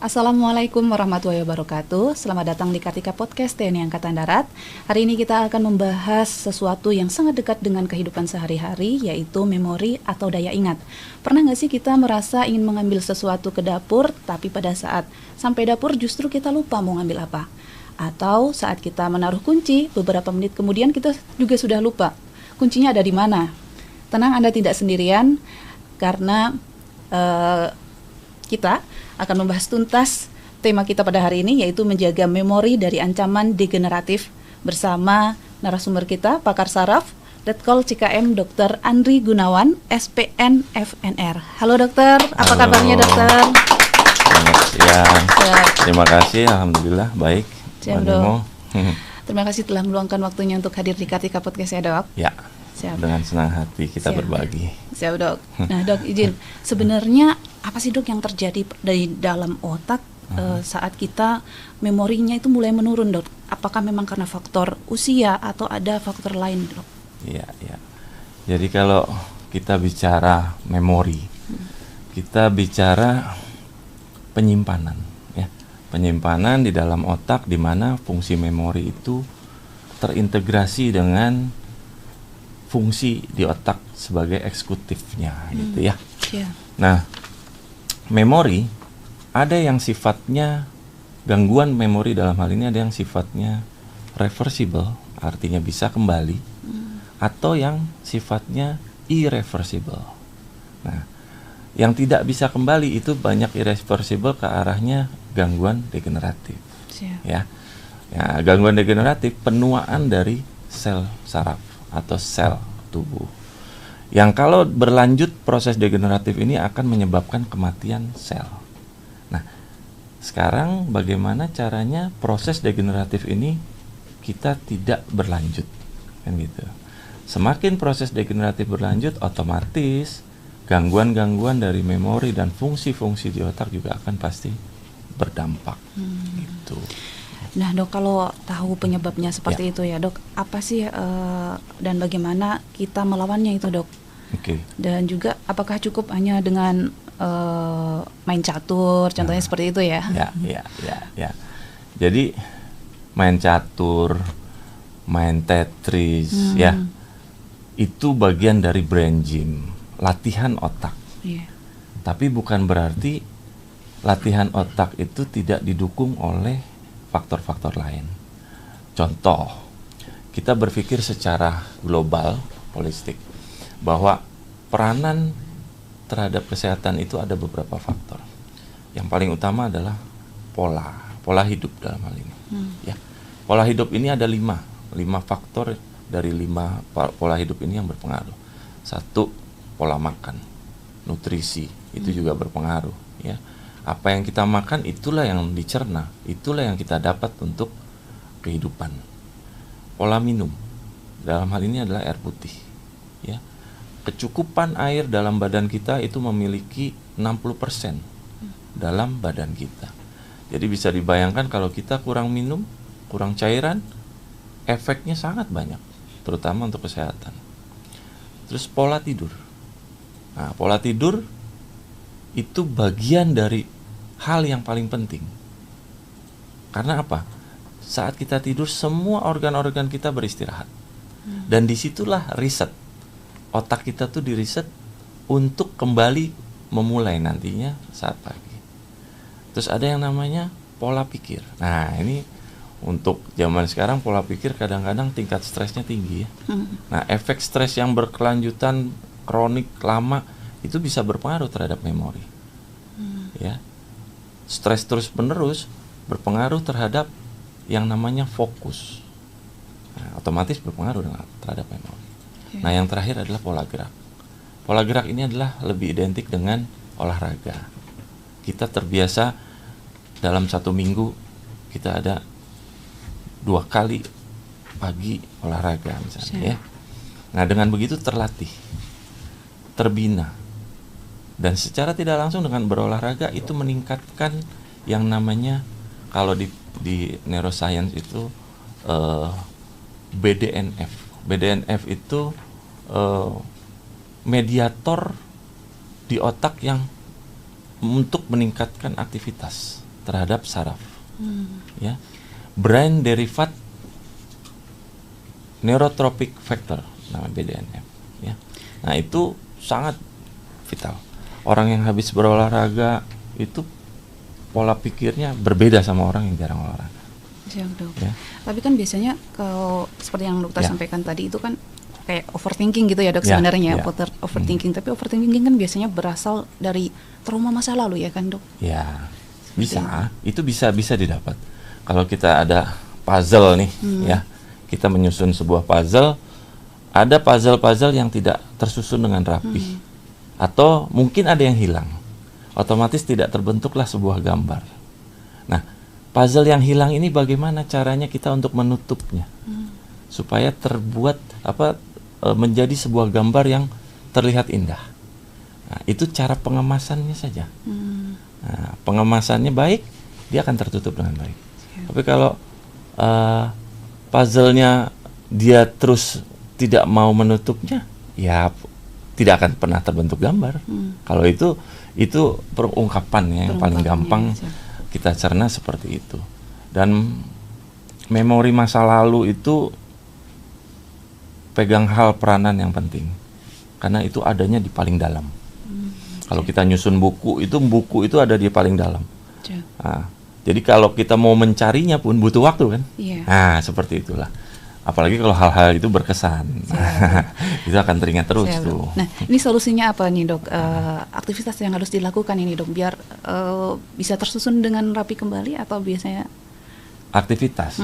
Assalamualaikum warahmatullahi wabarakatuh. Selamat datang di Kartika Podcast TNI Angkatan Darat. Hari ini kita akan membahas sesuatu yang sangat dekat dengan kehidupan sehari-hari, yaitu memori atau daya ingat. Pernah nggak sih kita merasa ingin mengambil sesuatu ke dapur, tapi pada saat sampai dapur justru kita lupa mau ngambil apa? Atau saat kita menaruh kunci, beberapa menit kemudian kita juga sudah lupa kuncinya ada di mana. Tenang, Anda tidak sendirian, karena kita akan membahas tuntas tema kita pada hari ini, yaitu menjaga memori dari ancaman degeneratif bersama narasumber kita, pakar saraf, Letkol CKM Dr. Andri Gunawan, SPN FNR. Halo dokter, apa kabarnya dokter? Selamat siang. Terima kasih, alhamdulillah baik. Siap dok. Terima kasih telah meluangkan waktunya untuk hadir di Kartika Podcast ya dok. Ya. Siap. Dengan senang hati kita berbagi. Siap dok. Nah dok, izin, sebenarnya apa sih dok yang terjadi dari dalam otak saat kita memorinya itu mulai menurun dok? Apakah memang karena faktor usia atau ada faktor lain dok? Iya, iya. Jadi kalau kita bicara memori, kita bicara penyimpanan, ya. Penyimpanan di dalam otak, di mana fungsi memori itu terintegrasi dengan fungsi di otak sebagai eksekutifnya, gitu ya. Yeah. Nah, memori ada yang sifatnya gangguan memori, dalam hal ini ada yang sifatnya reversible, artinya bisa kembali, atau yang sifatnya irreversible. Nah, yang tidak bisa kembali itu banyak irreversible ke arahnya gangguan degeneratif. Yeah. Ya, gangguan degeneratif penuaan dari sel saraf atau sel tubuh, yang kalau berlanjut proses degeneratif ini akan menyebabkan kematian sel. Nah, sekarang bagaimana caranya proses degeneratif ini kita tidak berlanjut, kan gitu. Semakin proses degeneratif berlanjut, otomatis gangguan-gangguan dari memori dan fungsi-fungsi di otak juga akan pasti berdampak. Gitu. Nah dok, kalau tahu penyebabnya seperti itu ya dok, apa sih dan bagaimana kita melawannya itu dok? Dan juga apakah cukup hanya dengan main catur, contohnya seperti itu ya? Ya. Jadi main catur, main Tetris, ya, itu bagian dari brain gym, latihan otak. Tapi bukan berarti latihan otak itu tidak didukung oleh faktor-faktor lain. Contoh, kita berpikir secara global, holistik, bahwa peranan terhadap kesehatan itu ada beberapa faktor. Yang paling utama adalah pola hidup dalam hal ini. Ya, pola hidup ini ada 5 faktor dari 5 pola hidup ini yang berpengaruh. 1, pola makan, nutrisi, itu juga berpengaruh. Ya. Apa yang kita makan itulah yang dicerna, itulah yang kita dapat untuk kehidupan. Pola minum, dalam hal ini adalah air putih, ya. Kecukupan air dalam badan kita itu memiliki 60% dalam badan kita. Jadi bisa dibayangkan kalau kita kurang minum, kurang cairan, efeknya sangat banyak, terutama untuk kesehatan. Terus pola tidur. Nah, pola tidur itu bagian dari hal yang paling penting. Karena apa? Saat kita tidur, semua organ-organ kita beristirahat. Dan disitulah riset. Otak kita tuh diriset untuk kembali memulai nantinya saat pagi. Terus ada yang namanya pola pikir. Nah, ini untuk zaman sekarang pola pikir kadang-kadang tingkat stresnya tinggi ya. Nah, efek stres yang berkelanjutan, kronik, lama, itu bisa berpengaruh terhadap memori. Ya. Stres terus-menerus berpengaruh terhadap yang namanya fokus. Nah, otomatis berpengaruh terhadap memori. Nah, yang terakhir adalah pola gerak. Pola gerak ini adalah lebih identik dengan olahraga. Kita terbiasa dalam 1 minggu kita ada 2 kali pagi olahraga misalnya ya. Nah, dengan begitu terlatih, terbina. Dan secara tidak langsung dengan berolahraga itu meningkatkan yang namanya, kalau di neuroscience itu BDNF. BDNF itu mediator di otak yang untuk meningkatkan aktivitas. terhadap saraf. Ya, brain derived neurotrophic factor, nama BDNF. Ya, nah itu sangat vital. Orang yang habis berolahraga itu pola pikirnya berbeda sama orang yang jarang olahraga. Siap, Dok. Ya. Tapi kan biasanya kalau seperti yang dokter Ya. sampaikan tadi itu kan kayak overthinking gitu ya, Dok, Ya, sebenarnya. ya. Overthinking, tapi overthinking kan biasanya berasal dari trauma masa lalu ya kan, Dok? Ya, bisa. Itu bisa didapat. Kalau kita ada puzzle nih, ya, kita menyusun sebuah puzzle, ada puzzle yang tidak tersusun dengan rapi, atau mungkin ada yang hilang, otomatis tidak terbentuklah sebuah gambar. Nah, puzzle yang hilang ini bagaimana caranya kita untuk menutupnya, supaya terbuat menjadi sebuah gambar yang terlihat indah. Nah, itu cara pengemasannya saja. Nah, pengemasannya baik, dia akan tertutup dengan baik. Tapi kalau puzzle-nya dia terus tidak mau menutupnya, ya tidak akan pernah terbentuk gambar. Kalau itu perungkapan yang paling gampang kita cerna seperti itu. Dan memori masa lalu itu pegang hal peranan yang penting, karena itu adanya di paling dalam. Kalau kita nyusun buku itu ada di paling dalam. Nah, jadi kalau kita mau mencarinya pun butuh waktu kan. Nah, seperti itulah. Apalagi kalau hal-hal itu berkesan, itu akan teringat terus tuh. Nah, ini solusinya apa nih, Dok? Aktivitas yang harus dilakukan ini, Dok, biar bisa tersusun dengan rapi kembali, atau biasanya aktivitas?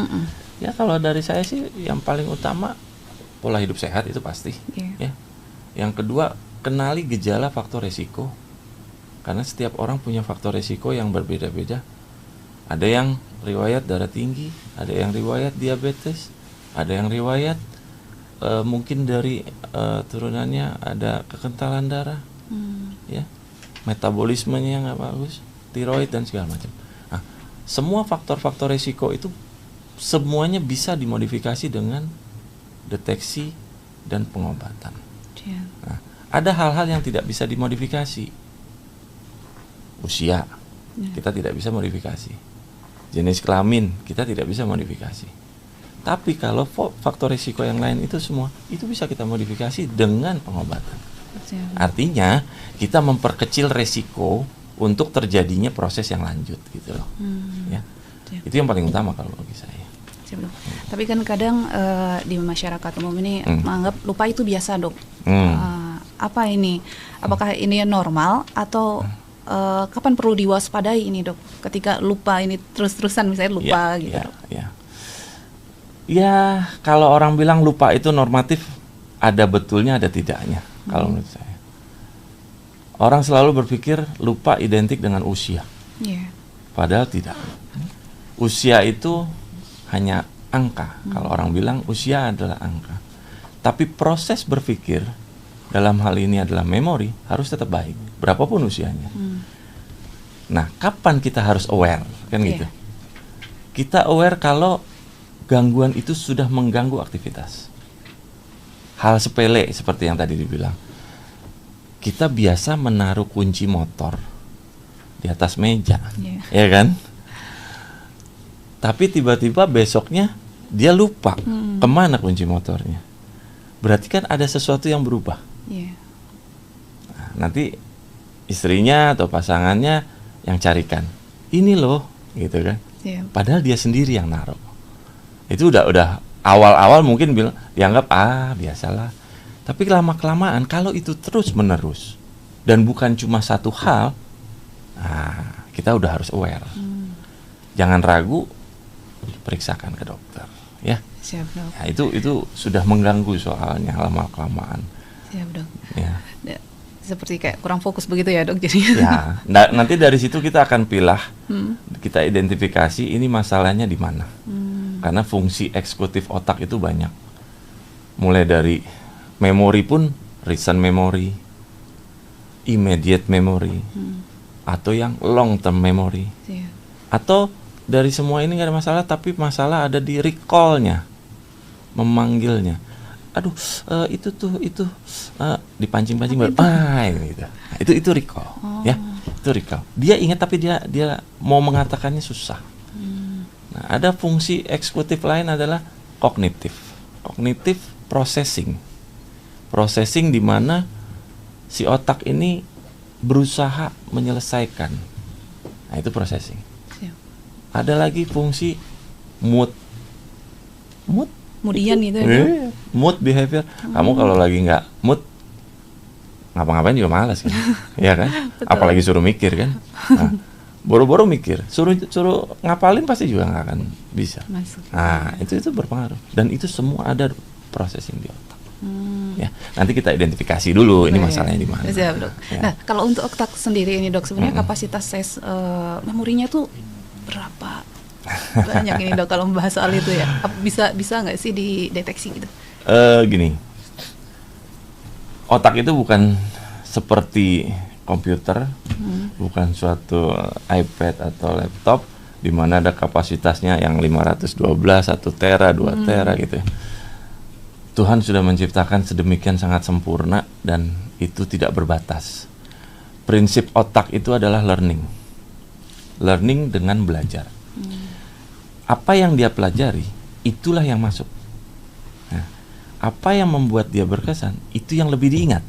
Ya, kalau dari saya sih yang paling utama pola hidup sehat itu pasti. Ya. Yang kedua, kenali gejala faktor resiko, karena setiap orang punya faktor resiko yang berbeda-beda. Ada yang riwayat darah tinggi, ada yang riwayat diabetes, ada yang riwayat mungkin dari turunannya ada kekentalan darah, ya, metabolismenya nggak bagus, tiroid dan segala macam. Nah, semua faktor-faktor resiko itu semuanya bisa dimodifikasi dengan deteksi dan pengobatan. Nah, ada hal-hal yang tidak bisa dimodifikasi. Usia, kita tidak bisa modifikasi. Jenis kelamin, kita tidak bisa modifikasi. Tapi kalau faktor risiko yang lain itu semua, itu bisa kita modifikasi dengan pengobatan. Artinya, kita memperkecil resiko untuk terjadinya proses yang lanjut gitu loh. Ya. Itu yang paling utama kalau bagi saya. Tapi kan kadang di masyarakat umum ini menganggap lupa itu biasa, Dok. Apa ini? Apakah ini normal atau kapan perlu diwaspadai ini, Dok? Ketika lupa ini terus-terusan, misalnya lupa gitu. Ya, kalau orang bilang lupa itu normatif, ada betulnya, ada tidaknya. Kalau menurut saya, orang selalu berpikir lupa identik dengan usia. Padahal tidak. Usia itu hanya angka. Kalau orang bilang usia adalah angka, tapi proses berpikir dalam hal ini adalah memori harus tetap baik, berapapun usianya. Nah, kapan kita harus aware, kan gitu? Kita aware kalau gangguan itu sudah mengganggu aktivitas. Hal sepele seperti yang tadi dibilang. Kita biasa menaruh kunci motor di atas meja, ya kan? Tapi tiba-tiba besoknya dia lupa kemana kunci motornya. Berarti kan ada sesuatu yang berubah. Nah, nanti istrinya atau pasangannya yang carikan, ini loh, gitu kan? Padahal dia sendiri yang naruh. Itu udah awal-awal mungkin dianggap biasalah. Tapi lama-kelamaan kalau itu terus-menerus dan bukan cuma satu hal, kita udah harus aware. Jangan ragu, periksakan ke dokter, ya. Siap, Dok. Nah, itu sudah mengganggu soalnya lama-kelamaan. Siap, Dok. Ya. Seperti kayak kurang fokus begitu ya, Dok, jadinya. Ya, nanti dari situ kita akan pilah, kita identifikasi ini masalahnya di mana. Karena fungsi eksekutif otak itu banyak. Mulai dari memori pun, recent memory, immediate memory, atau yang long term memory. Atau dari semua ini nggak ada masalah, tapi masalah ada di recall-nya, memanggilnya. Aduh, itu dipancing-pancing baru, gitu. Nah, itu recall, ya. Itu recall. Dia ingat tapi dia mau mengatakannya susah. Nah, ada fungsi eksekutif lain adalah kognitif. Kognitif processing. Processing di mana si otak ini berusaha menyelesaikan. Nah, itu processing. Ada lagi fungsi mood. Moodian gitu ya. Mood behavior. Kamu kalau lagi nggak mood, ngapa-ngapain juga malas kan. Iya kan? Apalagi suruh mikir kan. Nah, boro-boro mikir, suruh ngapalin pasti juga nggak akan bisa. Nah, itu berpengaruh. Dan itu semua ada processing di otak. Ya, nanti kita identifikasi dulu ini masalahnya di mana. Siap, Dok. Ya. Nah, kalau untuk otak sendiri ini, Dok, sebenarnya kapasitas memorinya tuh berapa banyak ini, Dok, kalau membahas soal itu ya? Bisa nggak sih dideteksi gitu? Gini, otak itu bukan seperti komputer, bukan suatu iPad atau laptop di mana ada kapasitasnya yang 512, 1 tera, 2 tera gitu ya. Tuhan sudah menciptakan sedemikian sangat sempurna dan itu tidak berbatas. Prinsip otak itu adalah learning. Learning dengan belajar. Apa yang dia pelajari, itulah yang masuk. Nah, apa yang membuat dia berkesan, itu yang lebih diingat.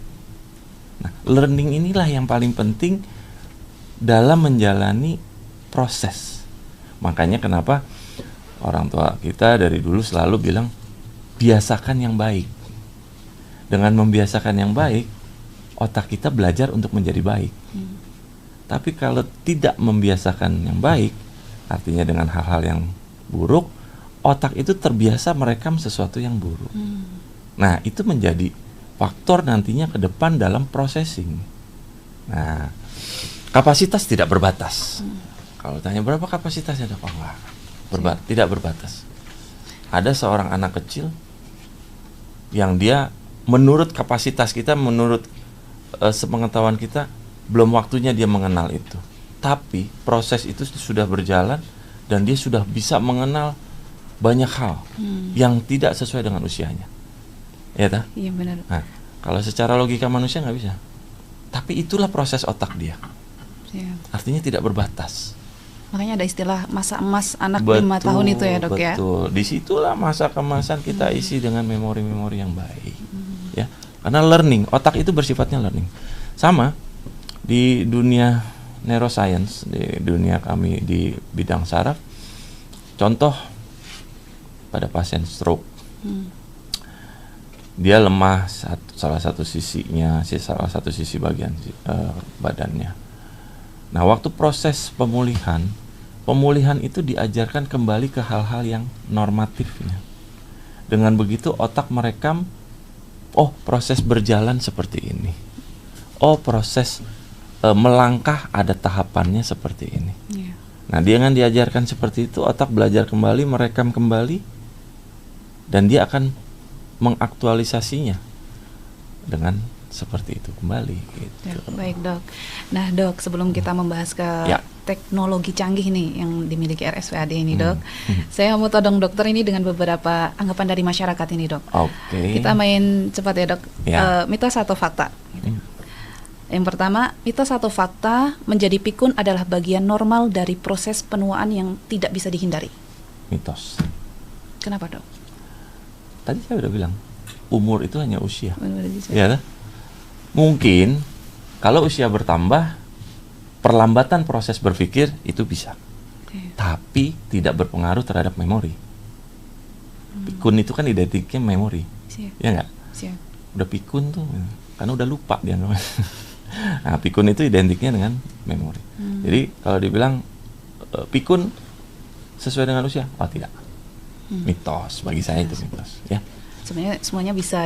Nah, learning inilah yang paling penting dalam menjalani proses. Makanya kenapa orang tua kita dari dulu selalu bilang, biasakan yang baik. Dengan membiasakan yang baik, otak kita belajar untuk menjadi baik. Tapi kalau tidak membiasakan yang baik, artinya dengan hal-hal yang buruk, otak itu terbiasa merekam sesuatu yang buruk. Nah, itu menjadi faktor nantinya ke depan dalam processing. Nah, kapasitas tidak berbatas. Kalau tanya berapa kapasitasnya, Dok? Enggak. Tidak berbatas. Ada seorang anak kecil yang dia menurut kapasitas kita, menurut sepengetahuan kita, belum waktunya dia mengenal itu. Tapi proses itu sudah berjalan dan dia sudah bisa mengenal banyak hal yang tidak sesuai dengan usianya. Ya tak? Iya benar. Nah, kalau secara logika manusia nggak bisa. Tapi itulah proses otak dia. Ya. Artinya tidak berbatas. Makanya ada istilah masa emas anak 5 tahun itu ya, Dok, ya. Betul. Disitulah masa kemasan kita isi dengan memori-memori yang baik. Ya, karena learning, otak itu bersifatnya learning. Sama di dunia neuroscience, di dunia kami di bidang saraf. Contoh pada pasien stroke. Dia lemah salah satu sisi bagian badannya. Nah, waktu proses pemulihan itu diajarkan kembali ke hal-hal yang normatifnya. Dengan begitu otak merekam, oh proses berjalan seperti ini. Oh proses melangkah ada tahapannya seperti ini. Yeah. Nah, dengan diajarkan seperti itu, otak belajar kembali, merekam kembali, dan dia akan mengaktualisasinya dengan seperti itu kembali gitu. Ya, baik, Dok. Nah, Dok, sebelum kita membahas ke teknologi canggih nih yang dimiliki RSPAD ini, Dok, saya mau todong dokter ini dengan beberapa anggapan dari masyarakat ini, Dok. Oke. Kita main cepat ya, Dok. Mitos atau fakta? Yang pertama, mitos atau fakta, menjadi pikun adalah bagian normal dari proses penuaan yang tidak bisa dihindari. Mitos. Kenapa, Dok? Tadi saya udah bilang, umur itu hanya usia. Ya, mungkin kalau usia bertambah, perlambatan proses berpikir itu bisa. Tapi tidak berpengaruh terhadap memori. Pikun itu kan identiknya memori. Ya enggak? Udah pikun tuh, karena udah lupa dia. Nah, pikun itu identiknya dengan memori. Jadi kalau dibilang pikun sesuai dengan usia, oh tidak. Mitos, bagi saya itu mitos. Ya. Sebenarnya semuanya bisa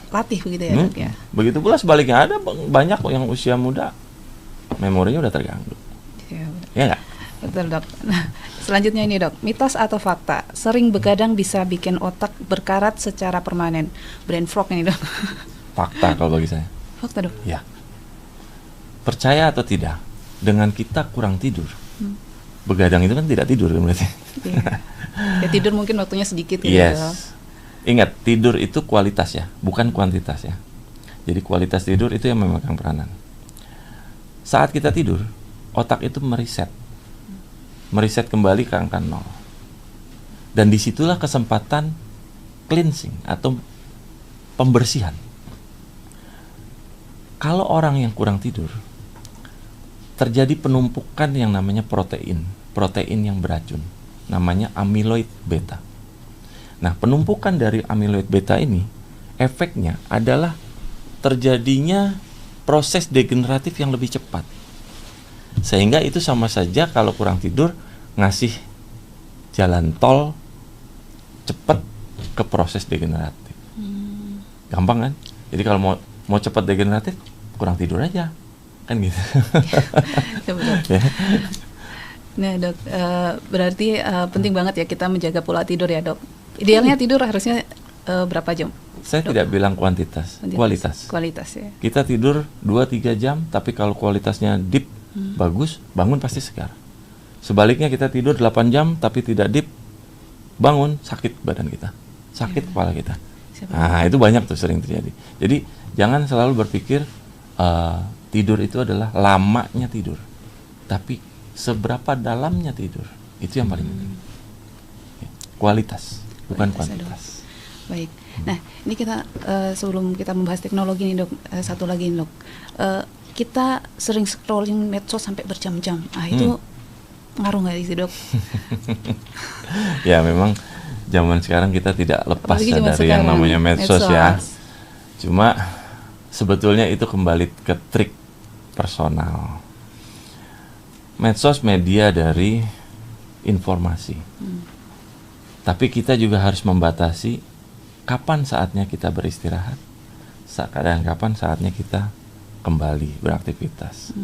latih begitu ya, Dok, ya. Begitu pula sebaliknya, ada banyak yang usia muda memorinya udah terganggu. Ya enggak? Betul, Dok. Nah, selanjutnya ini, Dok, mitos atau fakta, sering begadang bisa bikin otak berkarat secara permanen. Brain fog ini, Dok. Fakta kalau bagi saya. Fakta, Dok. Ya. Percaya atau tidak, dengan kita kurang tidur, begadang itu kan tidak tidur kan berarti. Ya, tidur mungkin waktunya sedikit gitu. Yes. Ingat, tidur itu kualitas ya, bukan kuantitas ya. Jadi kualitas tidur itu yang memegang peranan. saat kita tidur, otak itu meriset kembali ke angka 0. Dan disitulah kesempatan cleansing atau pembersihan. Kalau orang yang kurang tidur, terjadi penumpukan yang namanya protein yang beracun, namanya amyloid beta. Nah, penumpukan dari amyloid beta ini, efeknya adalah terjadinya proses degeneratif yang lebih cepat. Sehingga itu sama saja kalau kurang tidur ngasih jalan tol cepat ke proses degeneratif. Gampang kan? Jadi kalau mau cepat degeneratif, kurang tidur aja. Kan gitu. Ya. Nah dok, berarti penting banget ya kita menjaga pola tidur ya dok. Idealnya tidur harusnya berapa jam? Saya dok? tidak bilang kualitas. Kualitas ya. Kita tidur 2-3 jam, tapi kalau kualitasnya deep, bagus, bangun pasti segar. Sebaliknya kita tidur 8 jam, tapi tidak deep, bangun, sakit badan kita, sakit kepala kita. Nah, itu banyak tuh sering terjadi. Jadi, jangan selalu berpikir tidur itu adalah lamanya tidur, tapi seberapa dalamnya tidur, itu yang paling penting. Kualitas, bukan kuantitas. Baik. Nah, ini kita sebelum kita membahas teknologi nih dok, satu lagi nih dok, kita sering scrolling medsos sampai berjam-jam. Itu ngaruh nggak sih dok? Ya memang zaman sekarang kita tidak lepas dari sekarang, yang namanya medsos ya. Cuma sebetulnya itu kembali ke trik personal. Medsos media dari informasi. Tapi kita juga harus membatasi kapan saatnya kita beristirahat, dan kapan saatnya kita kembali beraktivitas.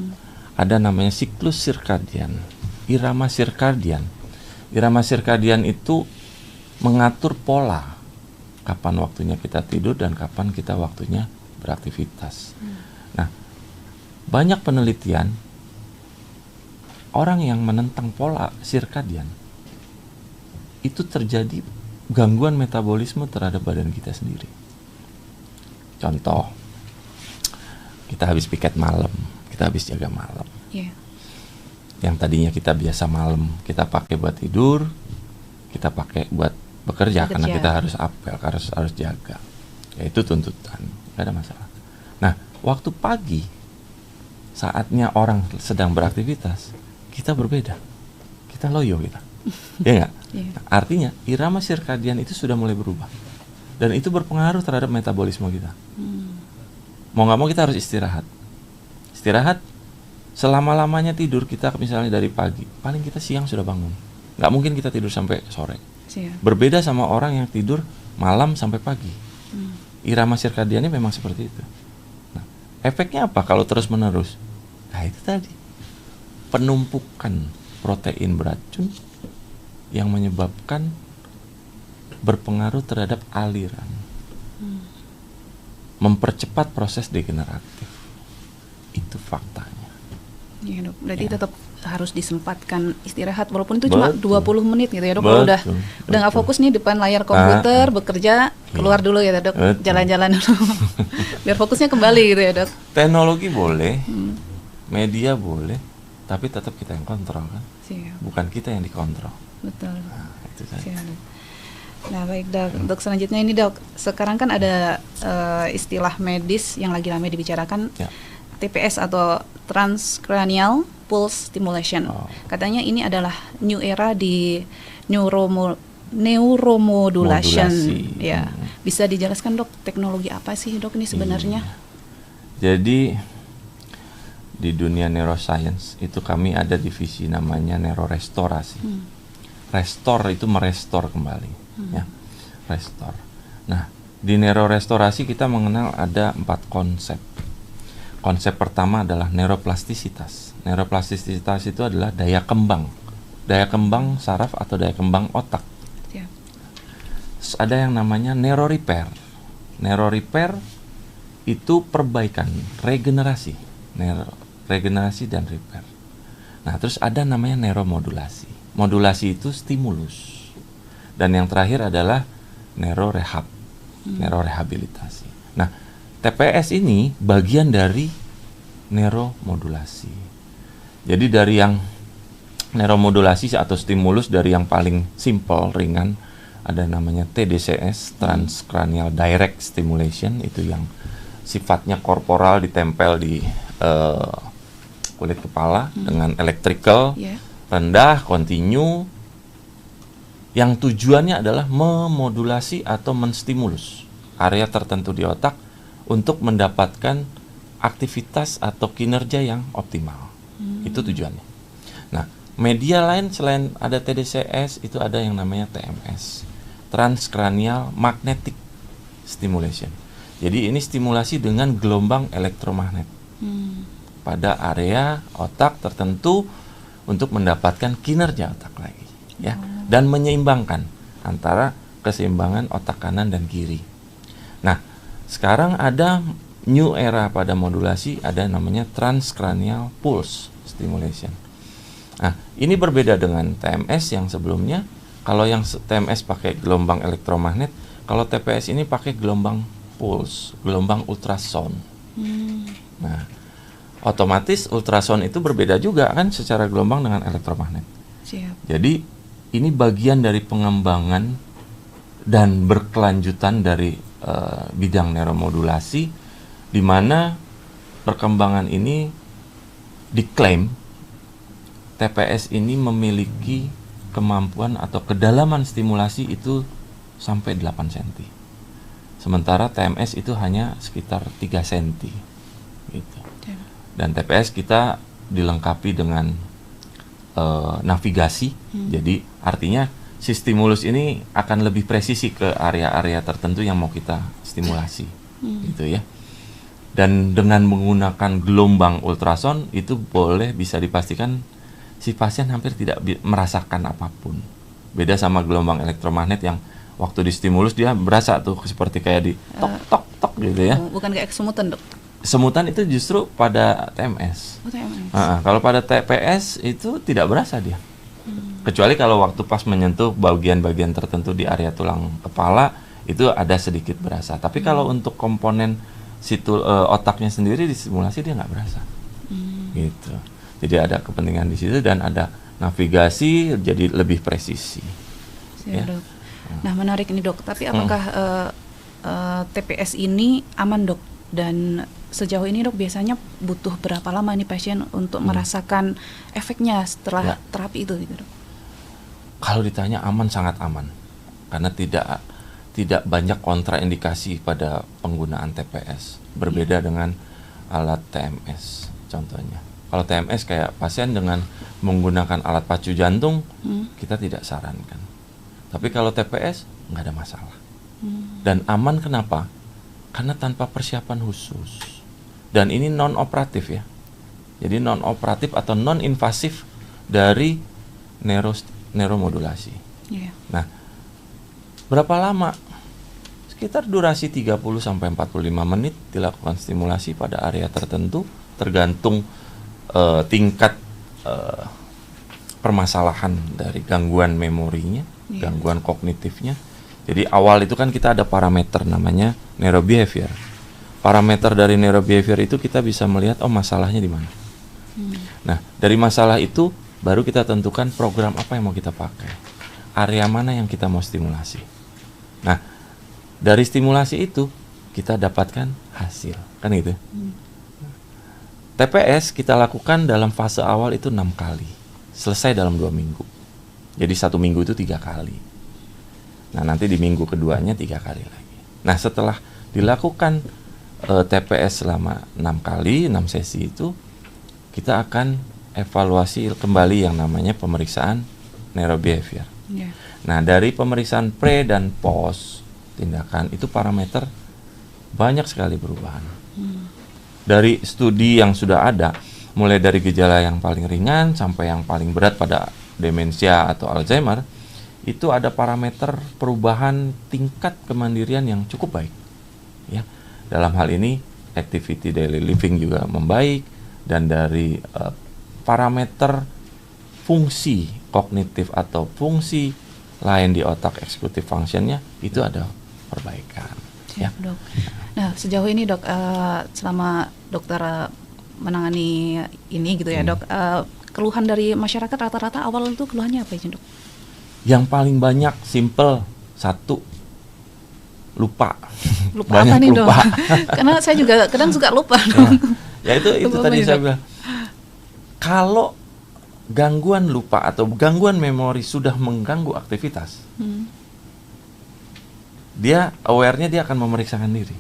Ada namanya siklus sirkadian, irama sirkadian. Irama sirkadian itu mengatur pola kapan waktunya kita tidur dan kapan kita waktunya beraktivitas. Nah, banyak penelitian orang yang menentang pola sirkadian itu terjadi gangguan metabolisme terhadap badan kita sendiri. Contoh, kita habis piket malam, kita habis jaga malam. Yang tadinya kita biasa malam kita pakai buat tidur, kita pakai buat bekerja. Karena kita harus apel, harus jaga. Ya itu tuntutan, nggak ada masalah. Nah, waktu pagi saatnya orang sedang beraktivitas, kita berbeda, kita loyo kita. Ya nggak? Nah, artinya irama sirkadian itu sudah mulai berubah dan itu berpengaruh terhadap metabolisme kita. Mau nggak mau kita harus istirahat. Selama-lamanya tidur kita misalnya dari pagi, paling kita siang sudah bangun. Nggak mungkin kita tidur sampai sore. Berbeda sama orang yang tidur malam sampai pagi. Irama sirkadiannya memang seperti itu. Nah, efeknya apa kalau terus-menerus? Nah, itu tadi penumpukan protein beracun yang menyebabkan berpengaruh terhadap aliran, mempercepat proses degeneratif. Itu faktanya. Ya dok, berarti tetap harus disempatkan istirahat walaupun itu cuma 20 menit gitu ya dok. Kalau udah nggak fokus nih depan layar komputer bekerja, keluar dulu ya dok, jalan-jalan dulu biar fokusnya kembali gitu ya dok. Teknologi boleh, media boleh, tapi tetap kita yang kontrol kan. Bukan kita yang dikontrol. Betul. Nah, itu saja. Nah baik dok, selanjutnya ini dok, sekarang kan ada istilah medis yang lagi ramai dibicarakan, TPS atau transcranial pulse stimulation. Katanya ini adalah new era di neuromodulation. Ya, bisa dijelaskan dok, teknologi apa sih dok ini sebenarnya? Jadi di dunia neuroscience itu kami ada divisi namanya neurorestorasi. Restore itu merestor kembali, ya, restore. Nah, di neurorestorasi kita mengenal ada 4 konsep. Konsep pertama adalah neuroplastisitas. Neuroplastisitas itu adalah daya kembang saraf atau daya kembang otak. Terus ada yang namanya neurorepair. Neurorepair itu perbaikan, regenerasi dan repair. Nah, terus ada namanya neuromodulasi. Modulasi itu stimulus. Dan yang terakhir adalah neurorehabilitasi. Nah, TPS ini bagian dari neuromodulasi. Jadi dari yang neuromodulasi atau stimulus dari yang paling simple, ringan, ada namanya TDCS, Transcranial Direct Stimulation, itu yang sifatnya korporal, ditempel di kulit kepala dengan electrical, rendah, continue, yang tujuannya adalah memodulasi atau menstimulus area tertentu di otak untuk mendapatkan aktivitas atau kinerja yang optimal. Itu tujuannya. Nah, media lain selain ada TDCS itu ada yang namanya TMS, Transcranial Magnetic Stimulation. Jadi ini stimulasi dengan gelombang elektromagnet pada area otak tertentu untuk mendapatkan kinerja otak lagi, ya, dan menyeimbangkan antara keseimbangan otak kanan dan kiri. Nah, sekarang ada new era pada modulasi, ada namanya Transcranial Pulse Stimulation. Nah, ini berbeda dengan TMS yang sebelumnya. Kalau yang TMS pakai gelombang elektromagnet, kalau TPS ini pakai gelombang pulse, gelombang ultrasound. Nah, otomatis ultrasound itu berbeda juga kan secara gelombang dengan elektromagnet. Siap. Jadi ini bagian dari pengembangan dan berkelanjutan dari bidang neuromodulasi, di mana perkembangan ini diklaim TPS ini memiliki kemampuan atau kedalaman stimulasi itu sampai 8 cm. Sementara TMS itu hanya sekitar 3 cm. Gitu. Dan TPS kita dilengkapi dengan navigasi. Jadi artinya si stimulus ini akan lebih presisi ke area-area tertentu yang mau kita stimulasi. Gitu ya. Dan dengan menggunakan gelombang ultrasound itu bisa dipastikan si pasien hampir tidak merasakan apapun. Beda sama gelombang elektromagnet yang waktu distimulus dia berasa tuh seperti kayak di tok tok tok gitu ya. Bukan kayak semutan, Dok. Semutan itu justru pada TMS. TMS. Kalau pada TPS itu tidak berasa dia. Kecuali kalau waktu pas menyentuh bagian-bagian tertentu di area tulang kepala itu ada sedikit berasa. Tapi kalau untuk komponen otaknya sendiri distimulasi dia nggak berasa. Gitu. Jadi ada kepentingan di situ dan ada navigasi jadi lebih presisi. Ya, Dok. Nah, menarik ini, Dok. Tapi apakah TPS ini aman, Dok? Dan sejauh ini, Dok, biasanya butuh berapa lama nih pasien untuk merasakan efeknya setelah terapi itu, gitu, Dok? Kalau ditanya aman, sangat aman. Karena tidak banyak kontraindikasi pada penggunaan TPS. Berbeda dengan alat TMS contohnya. Kalau TMS kayak pasien dengan menggunakan alat pacu jantung, kita tidak sarankan. Tapi kalau TPS nggak ada masalah. Dan aman kenapa? Karena tanpa persiapan khusus. Dan ini non-operatif ya. Jadi non-operatif atau non-invasif dari neuromodulasi. Nah, berapa lama? Sekitar durasi 30-45 menit dilakukan stimulasi pada area tertentu, tergantung tingkat permasalahan dari gangguan memorinya, gangguan kognitifnya. Jadi awal itu kan kita ada parameter namanya neurobehavior. Parameter dari neurobehavior itu kita bisa melihat masalahnya di mana. Nah, dari masalah itu baru kita tentukan program apa yang mau kita pakai, area mana yang kita mau stimulasi. Nah, dari stimulasi itu kita dapatkan hasil, kan gitu. TPS kita lakukan dalam fase awal itu 6 kali, selesai dalam 2 minggu. Jadi 1 minggu itu 3 kali. Nah, nanti di minggu keduanya 3 kali lagi. Nah, setelah dilakukan TPS selama 6 kali, 6 sesi itu, kita akan evaluasi kembali yang namanya pemeriksaan neurobehavior. Nah, dari pemeriksaan pre dan post tindakan itu parameter banyak sekali perubahan. Dari studi yang sudah ada, mulai dari gejala yang paling ringan sampai yang paling berat pada demensia atau Alzheimer, itu ada parameter perubahan tingkat kemandirian yang cukup baik. Ya, dalam hal ini activity daily living juga membaik, dan dari parameter fungsi kognitif atau fungsi lain di otak executive functionnya itu ada perbaikan. Siap, Dok. Nah, sejauh ini, Dok, selama dokter menangani ini gitu ya dok. Keluhan dari masyarakat rata-rata awal itu keluhannya apa ya dok? Yang paling banyak simple, satu, lupa. Lupa banyak apa nih lupa. dok? Karena saya juga kadang suka lupa dok. Ya itu Lupa tadi apa saya nih, Dok? bilang. Kalau gangguan lupa atau gangguan memori sudah mengganggu aktivitas, dia aware-nya dia akan memeriksakan diri.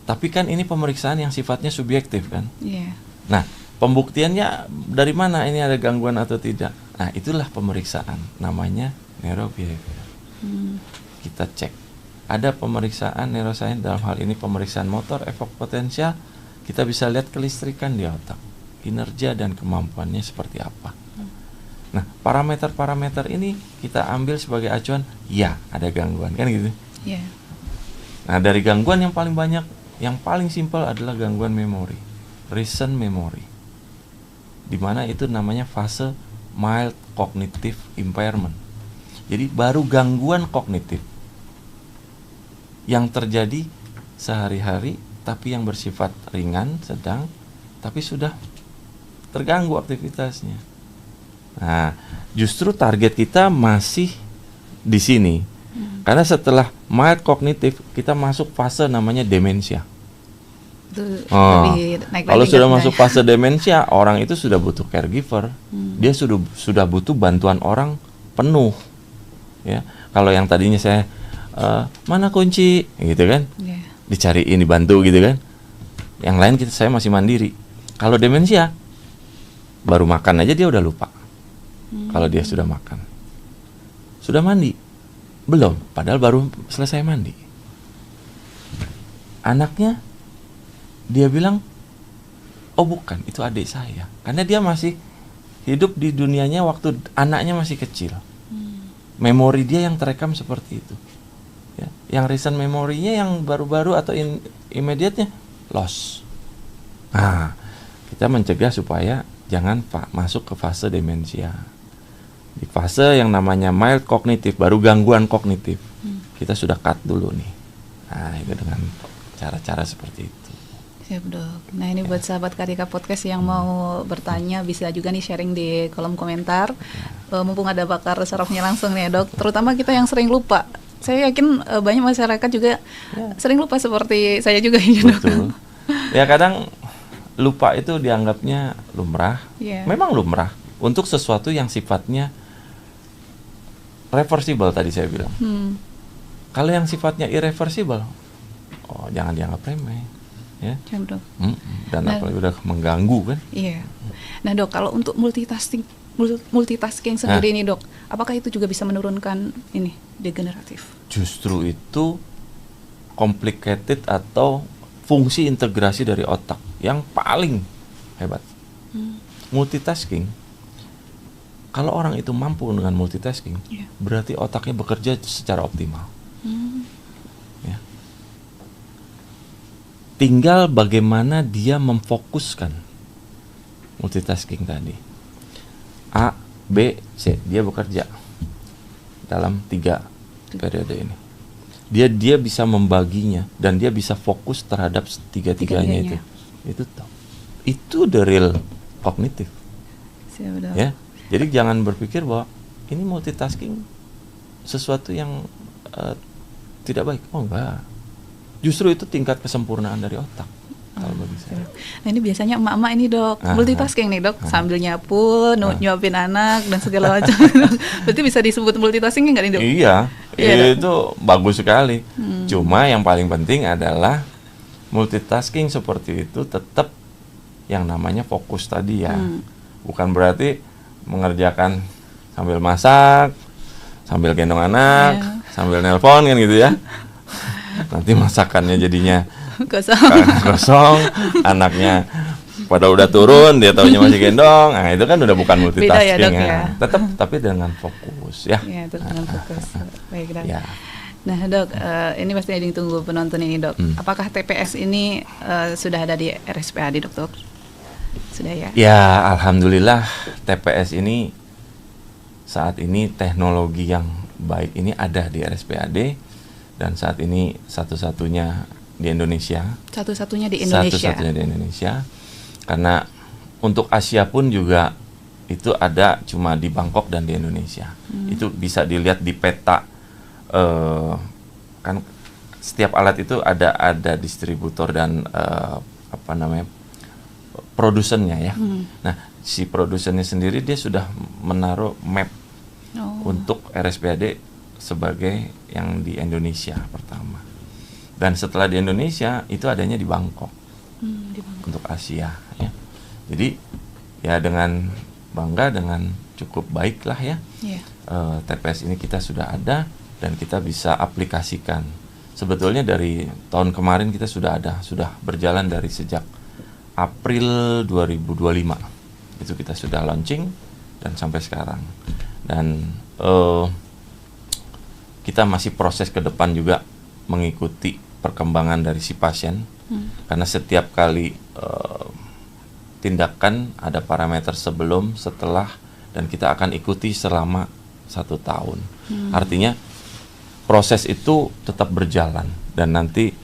Tapi kan ini pemeriksaan yang sifatnya subjektif kan. Iya. Nah, pembuktiannya dari mana ini ada gangguan atau tidak? Nah, itulah pemeriksaan, namanya neurobehavior. Kita cek. Ada pemeriksaan neuroscience, dalam hal ini pemeriksaan motor, efek potensial. Kita bisa lihat kelistrikan di otak, kinerja dan kemampuannya seperti apa. Nah, parameter-parameter ini kita ambil sebagai acuan, ya ada gangguan, kan gitu. Iya. Nah, dari gangguan yang paling banyak, yang paling simpel adalah gangguan memori, recent memory, dimana itu namanya fase mild cognitive impairment. Jadi baru gangguan kognitif yang terjadi sehari-hari, tapi yang bersifat ringan, sedang, tapi sudah terganggu aktivitasnya. Nah, justru target kita masih di sini. Karena setelah mild kognitif, kita masuk fase namanya demensia. Itu Oh, lebih naik kalau lagi sudah dok, masuk fase demensia, orang itu sudah butuh caregiver. Dia sudah butuh bantuan orang penuh. Ya, kalau yang tadinya saya mana kunci, gitu kan? Iya. Dicariin, dibantu gitu kan. Yang lain saya masih mandiri. Kalau demensia, baru makan aja dia udah lupa. Kalau dia sudah makan, sudah mandi, belum, padahal baru selesai mandi. Anaknya, dia bilang, oh bukan, itu adik saya. Karena dia masih hidup di dunianya waktu anaknya masih kecil. Memori dia yang terekam seperti itu. Ya, yang recent memorinya yang baru-baru atau immediate-nya loss. Nah, kita mencegah supaya jangan masuk ke fase demensia. Di fase yang namanya mild kognitif, baru gangguan kognitif, kita sudah cut dulu nih. Nah, itu dengan cara-cara seperti itu. Siap dok. Nah ini buat sahabat Kartika Podcast yang mau bertanya bisa juga nih sharing di kolom komentar. Mumpung ada pakar sarafnya langsung nih dok. Terutama kita yang sering lupa. Saya yakin banyak masyarakat juga sering lupa seperti saya juga ya dok. Betul. Ya kadang lupa itu dianggapnya lumrah. Memang lumrah untuk sesuatu yang sifatnya reversible tadi saya bilang. Kalau yang sifatnya irreversible, oh jangan dianggap remeh. Ya. Dan apalagi udah mengganggu kan. Iya. Nah dok, kalau untuk multitasking sendiri ini dok, apakah itu juga bisa menurunkan ini degeneratif? Justru itu complicated atau fungsi integrasi dari otak yang paling hebat. Multitasking, kalau orang itu mampu dengan multitasking, berarti otaknya bekerja secara optimal. Ya. Tinggal bagaimana dia memfokuskan multitasking tadi. A, B, C, dia bekerja dalam 3 periode ini. Dia bisa membaginya dan dia bisa fokus terhadap tiga-tiganya itu. Itu the real kognitif. Ya. Jadi jangan berpikir bahwa ini multitasking sesuatu yang tidak baik. Oh enggak. Justru itu tingkat kesempurnaan dari otak kalau bagi saya. Nah ini biasanya emak-emak ini dok, multitasking nih dok, sambil nyapu, nyuapin anak dan segala macam. Berarti bisa disebut multitasking nggak nih dok? Iya, itu bagus sekali. Cuma yang paling penting adalah multitasking seperti itu tetap yang namanya fokus tadi ya. Bukan berarti mengerjakan sambil masak, sambil gendong anak, sambil nelpon kan gitu ya. Nanti masakannya jadinya kosong, anaknya pada udah turun, dia taunya masih gendong. Nah, itu kan udah bukan multitasking. Beda ya, Dok, ya. Tetap tapi dengan fokus ya. Iya, dengan fokus. Baik, Dok. Ya. Nah, Dok, ini pasti ditunggu penonton ini, Dok. Apakah TPS ini sudah ada di RSPAD, Dok? Sudah ya? Ya, alhamdulillah TPS ini saat ini teknologi yang baik ini ada di RSPAD. Dan saat ini satu-satunya di Indonesia. Satu-satunya di Indonesia. Satu-satunya di Indonesia. Karena untuk Asia pun juga itu ada cuma di Bangkok dan di Indonesia. Itu bisa dilihat di peta, kan setiap alat itu ada distributor dan produsennya ya. Nah, si produsennya sendiri dia sudah menaruh map untuk RSPAD sebagai yang di Indonesia pertama. Dan setelah di Indonesia itu adanya di Bangkok, untuk Asia ya. Jadi ya dengan bangga, dengan cukup baik lah ya. TPS ini kita sudah ada dan kita bisa aplikasikan. Sebetulnya dari tahun kemarin kita sudah berjalan dari sejak April 2025 itu kita sudah launching dan sampai sekarang. Dan kita masih proses ke depan juga mengikuti perkembangan dari si pasien, karena setiap kali tindakan ada parameter sebelum, setelah, dan kita akan ikuti selama 1 tahun. Artinya proses itu tetap berjalan dan nanti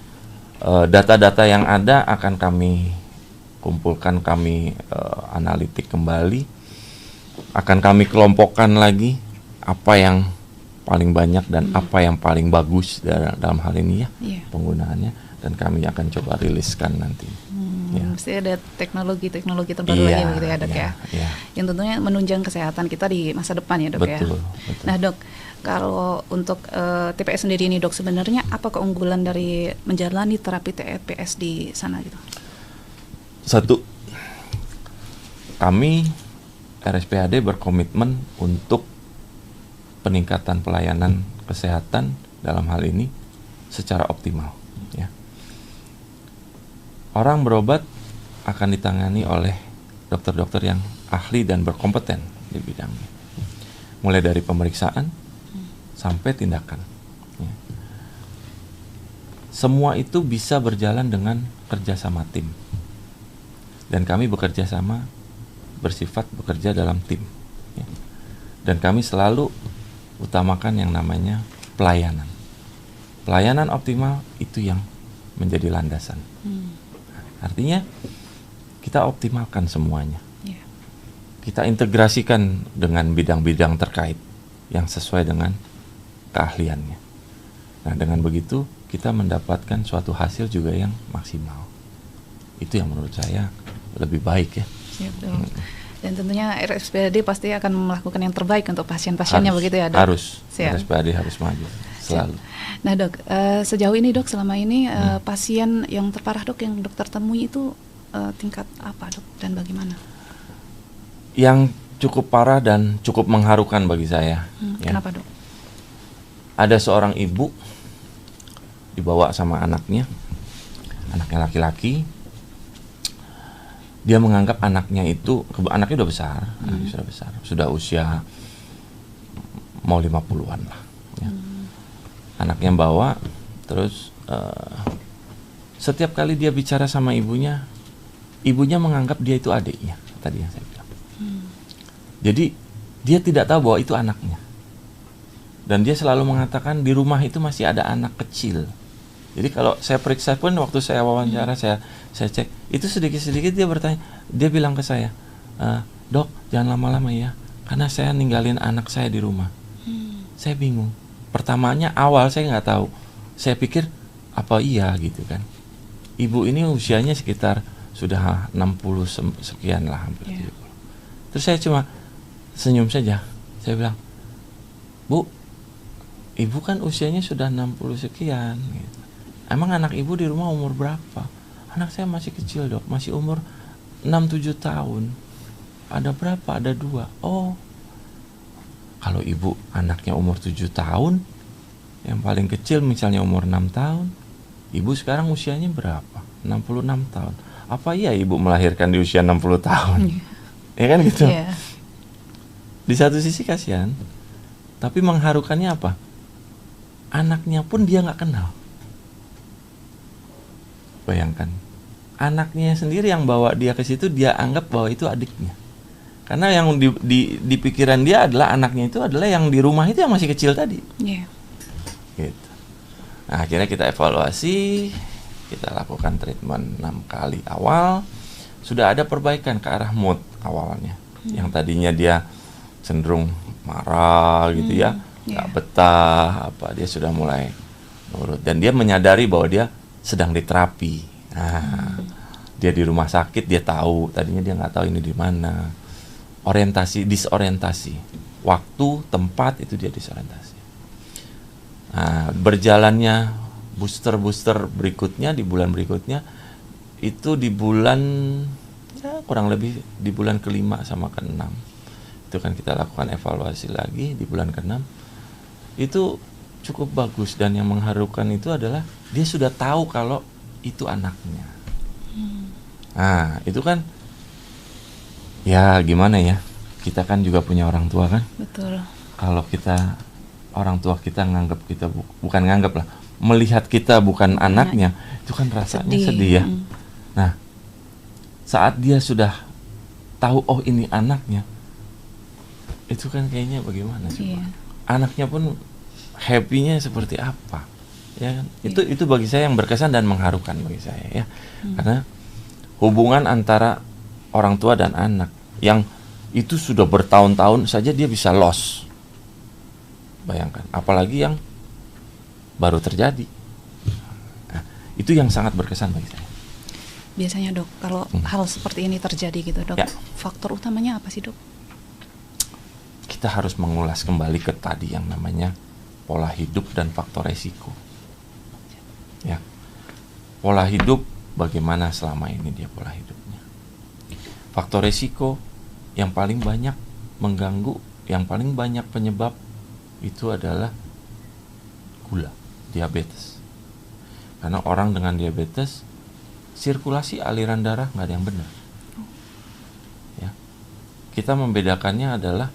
data-data yang ada akan kami kumpulkan, kami analitik kembali, akan kami kelompokkan lagi apa yang paling banyak dan apa yang paling bagus dalam hal ini ya penggunaannya, dan kami akan coba riliskan nanti. Mesti ada teknologi terbaru lagi begitu ya dok ya. Yang tentunya menunjang kesehatan kita di masa depan ya dok. Betul. Nah dok, kalau untuk TPS sendiri ini dok, sebenarnya apa keunggulan dari menjalani terapi TPS di sana gitu? Satu, kami RSPAD berkomitmen untuk peningkatan pelayanan kesehatan dalam hal ini secara optimal ya. Orang berobat akan ditangani oleh dokter-dokter yang ahli dan berkompeten di bidangnya, mulai dari pemeriksaan sampai tindakan ya. Semua itu bisa berjalan dengan kerjasama tim, dan kami bekerja dalam tim ya. Dan kami selalu utamakan yang namanya pelayanan optimal, itu yang menjadi landasan. Artinya kita optimalkan semuanya, kita integrasikan dengan bidang-bidang terkait yang sesuai dengan keahliannya. Nah, dengan begitu kita mendapatkan suatu hasil juga yang maksimal. Itu yang menurut saya lebih baik ya. Dan tentunya RSPAD pasti akan melakukan yang terbaik untuk pasien-pasiennya begitu ya dok? Harus, RSPAD harus maju selalu. Nah dok, sejauh ini dok, selama ini pasien yang terparah dok yang dokter temui itu tingkat apa dok, dan bagaimana? Yang cukup parah dan cukup mengharukan bagi saya. Kenapa dok? Ada seorang ibu dibawa sama anaknya laki-laki. Dia menganggap anaknya udah besar, sudah usia mau 50-an lah ya. Anaknya bawa, terus setiap kali dia bicara sama ibunya menganggap dia itu adiknya, tadi yang saya bilang. Jadi dia tidak tahu bahwa itu anaknya, dan dia selalu mengatakan di rumah itu masih ada anak kecil. Jadi kalau saya periksa pun, waktu saya wawancara, saya cek, itu sedikit-sedikit dia bertanya, dia bilang ke saya, dok jangan lama-lama ya, karena saya ninggalin anak saya di rumah. Saya bingung. Pertamanya awal saya nggak tahu, saya pikir apa iya gitu kan. Ibu ini usianya sekitar sudah 60 sekian lah, hampir 70. Terus saya cuma senyum saja. Saya bilang, Bu, ibu kan usianya sudah 60 sekian gitu. Emang anak ibu di rumah umur berapa? Anak saya masih kecil dok, masih umur 6-7 tahun. Ada berapa? Ada 2. Oh, kalau ibu anaknya umur 7 tahun, yang paling kecil misalnya umur 6 tahun, ibu sekarang usianya berapa? 66 tahun. Apa iya ibu melahirkan di usia 60 tahun? Ya kan gitu. Di satu sisi kasihan, tapi mengharukannya apa? Anaknya pun dia nggak kenal. Bayangkan, anaknya sendiri yang bawa dia ke situ, dia anggap bahwa itu adiknya. Karena yang di pikiran dia adalah anaknya itu adalah yang di rumah itu yang masih kecil tadi. Gitu. Nah, akhirnya kita evaluasi, kita lakukan treatment 6 kali awal, sudah ada perbaikan ke arah mood awalnya. Yang tadinya dia cenderung marah gitu ya, nggak betah, dia sudah mulai nurut. Dan dia menyadari bahwa dia sedang diterapi. Nah, dia di rumah sakit, dia tahu, tadinya dia nggak tahu ini di mana. Disorientasi. Waktu, tempat, itu dia disorientasi. Nah, berjalannya booster berikutnya, di bulan berikutnya, itu di bulan, ya kurang lebih di bulan ke-5 sama ke-6. Itu kan kita lakukan evaluasi lagi di bulan ke-6. Itu cukup bagus, dan yang mengharukan itu adalah dia sudah tahu kalau itu anaknya. Nah, itu kan ya gimana ya, kita kan juga punya orang tua kan. Betul. Kalau orang tua kita nganggap kita bukan nganggap lah, melihat kita bukan anaknya, itu kan rasanya sedih ya. Nah, saat dia sudah tahu oh ini anaknya, itu kan kayaknya bagaimana coba? Anaknya pun happy-nya seperti apa? Ya kan? Itu bagi saya yang berkesan dan mengharukan bagi saya ya. Karena hubungan antara orang tua dan anak yang itu sudah bertahun-tahun saja dia bisa lost. Bayangkan, apalagi yang baru terjadi. Nah, itu yang sangat berkesan bagi saya. Biasanya dok, kalau hal seperti ini terjadi gitu dok, faktor utamanya apa sih dok? Kita harus mengulas kembali ke tadi yang namanya pola hidup dan faktor resiko. Ya, pola hidup bagaimana selama ini dia pola hidupnya. Faktor resiko yang paling banyak mengganggu, yang paling banyak penyebab itu adalah gula, diabetes. Karena orang dengan diabetes, sirkulasi aliran darah nggak ada yang benar. Ya, kita membedakannya adalah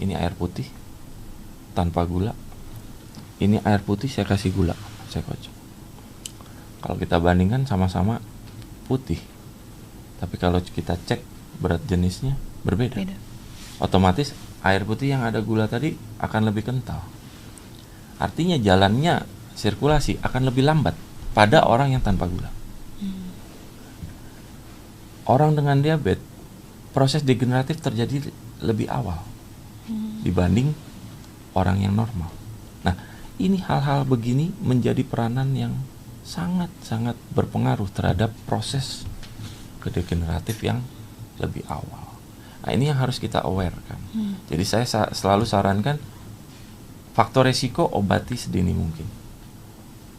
ini air putih tanpa gula, ini air putih saya kasih gula, saya kocok. Kalau kita bandingkan sama-sama putih, tapi kalau kita cek berat jenisnya berbeda. Otomatis air putih yang ada gula tadi akan lebih kental. Artinya jalannya sirkulasi akan lebih lambat pada orang yang tanpa gula. Orang dengan diabetes, proses degeneratif terjadi lebih awal dibanding orang yang normal. Nah, ini hal-hal begini menjadi peranan yang sangat-sangat berpengaruh terhadap proses degeneratif yang lebih awal. Nah, ini yang harus kita aware kan. Jadi saya selalu sarankan faktor resiko obati sedini mungkin.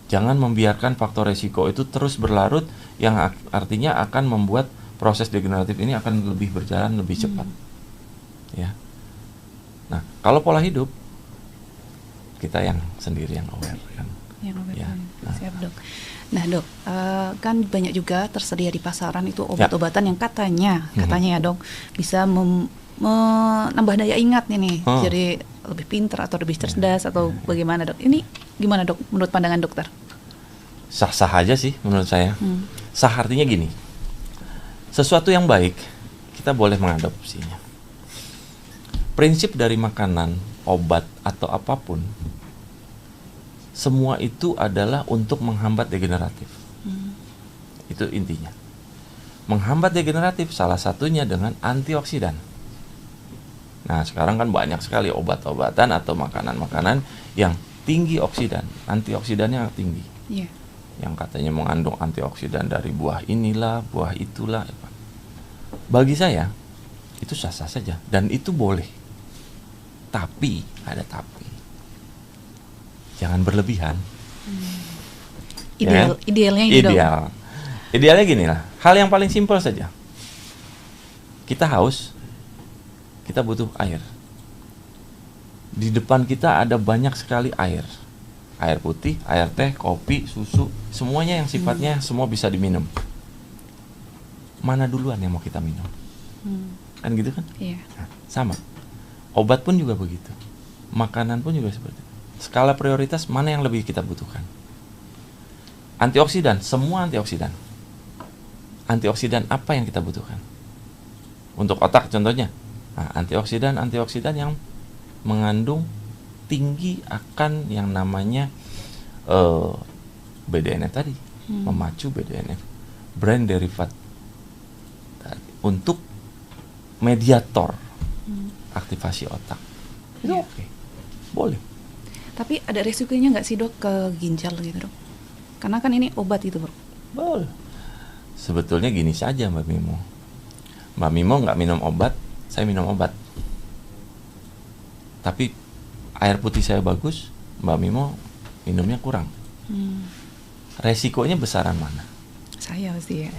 Jangan membiarkan faktor resiko itu terus berlarut, yang artinya akan membuat proses degeneratif ini akan lebih berjalan lebih cepat. Ya. Nah, kalau pola hidup kita yang sendiri yang aware kan. Yang aware. Ya. Siap dok. Nah dok, kan banyak juga tersedia di pasaran itu obat-obatan yang katanya ya dok bisa menambah daya ingat nih, jadi lebih pintar atau lebih cerdas atau bagaimana dok? Ini gimana dok menurut pandangan dokter? Sah-sah aja sih menurut saya. Sah artinya gini, sesuatu yang baik kita boleh mengadopsinya. Prinsip dari makanan, obat atau apapun, semua itu adalah untuk menghambat degeneratif. Itu intinya. Menghambat degeneratif salah satunya dengan antioksidan. Nah, sekarang kan banyak sekali obat-obatan atau makanan-makanan yang tinggi oksidan, antioksidannya tinggi. Yang katanya mengandung antioksidan dari buah inilah, buah itulah. Bagi saya itu sah-sah saja dan itu boleh. Tapi ada tapi. Jangan berlebihan. Idealnya ini dong. Idealnya gini lah. Hal yang paling simpel saja. Kita haus, kita butuh air. Di depan kita ada banyak sekali air. Air putih, air teh, kopi, susu, semuanya yang sifatnya semua bisa diminum. Mana duluan yang mau kita minum? Kan gitu kan? Iya. Nah, sama. Obat pun juga begitu. Makanan pun juga seperti itu. Skala prioritas mana yang lebih kita butuhkan? Antioksidan, semua antioksidan. Antioksidan apa yang kita butuhkan? Untuk otak contohnya. Nah, antioksidan yang mengandung tinggi akan yang namanya BDNF tadi. memacu BDNF, brain derivative untuk mediator aktivasi otak. Itu oke, boleh. Tapi ada resikonya nggak sih dok ke ginjal gitu dok? Karena kan ini obat gitu bro. Boleh. Sebetulnya gini saja Mbak Mimo. Mbak Mimo nggak minum obat, saya minum obat. Tapi air putih saya bagus, Mbak Mimo minumnya kurang. Resikonya besaran mana? Saya pasti ya.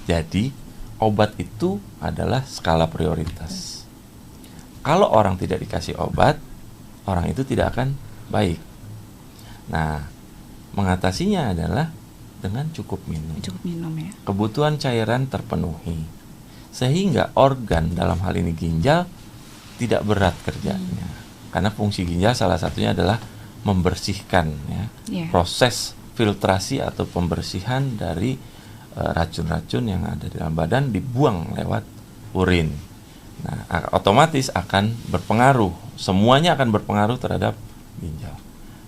Jadi obat itu adalah skala prioritas. Kalau orang tidak dikasih obat, orang itu tidak akan baik. Nah, mengatasinya adalah dengan cukup minum. Cukup minum ya. Kebutuhan cairan terpenuhi. Sehingga organ dalam hal ini ginjal tidak berat kerjanya. Karena fungsi ginjal salah satunya adalah membersihkan ya. Proses filtrasi atau pembersihan dari racun-racun yang ada di dalam badan dibuang lewat urin. Nah, otomatis akan berpengaruh. Semuanya akan berpengaruh terhadap ginjal.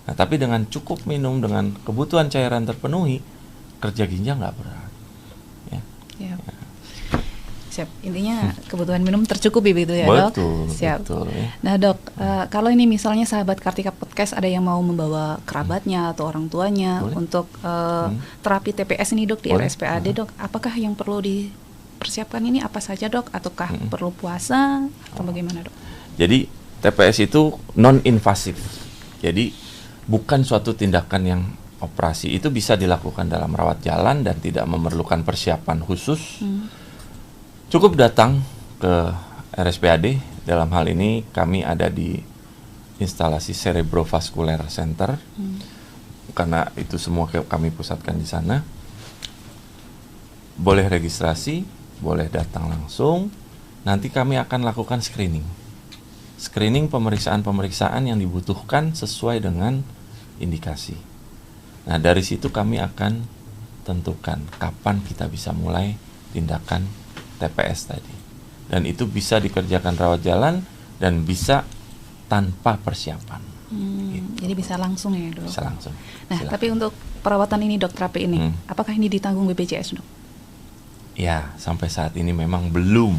Nah, tapi dengan cukup minum, dengan kebutuhan cairan terpenuhi, kerja ginjal nggak berat. Ya. Ya. Siap. Intinya kebutuhan minum tercukupi begitu ya dok? Betul. Siap. Betul, ya. Nah dok, kalau ini misalnya sahabat Kartika Podcast ada yang mau membawa kerabatnya atau orang tuanya untuk terapi TPS ini dok di RSPAD dok, apakah yang perlu dipersiapkan ini apa saja dok? Ataukah perlu puasa atau bagaimana dok? Jadi TPS itu non-invasif. Jadi bukan suatu tindakan yang operasi. Itu bisa dilakukan dalam rawat jalan dan tidak memerlukan persiapan khusus. Cukup datang ke RSPAD. Dalam hal ini kami ada di instalasi Cerebrovascular Center. Karena itu semua kami pusatkan di sana. Boleh registrasi, boleh datang langsung. Nanti kami akan lakukan screening. Screening pemeriksaan-pemeriksaan yang dibutuhkan sesuai dengan indikasi. Nah, dari situ kami akan tentukan kapan kita bisa mulai tindakan TPS tadi. Dan itu bisa dikerjakan rawat jalan dan bisa tanpa persiapan. Gitu. Jadi bisa langsung ya dok? Bisa langsung. Nah, Silakan. tapi untuk perawatan ini dok, terapi ini, apakah ini ditanggung BPJS dok? Ya, sampai saat ini memang belum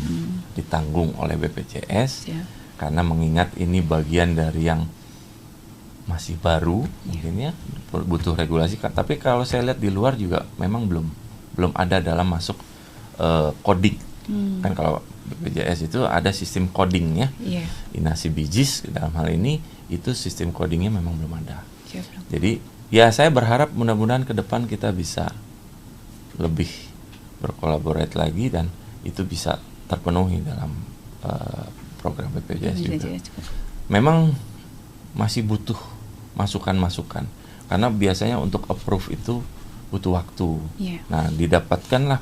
ditanggung oleh BPJS. Karena mengingat ini bagian dari yang masih baru, mungkin ya, butuh regulasi. Tapi kalau saya lihat di luar juga memang belum ada dalam masuk coding. Kan kalau BPJS itu ada sistem coding ya. Inasi Bijis dalam hal ini itu sistem codingnya memang belum ada. Jadi ya saya berharap mudah-mudahan ke depan kita bisa lebih berkolaborasi lagi dan itu bisa terpenuhi dalam program BPJS juga. Memang masih butuh masukan-masukan karena biasanya untuk approve itu butuh waktu. Nah, didapatkanlah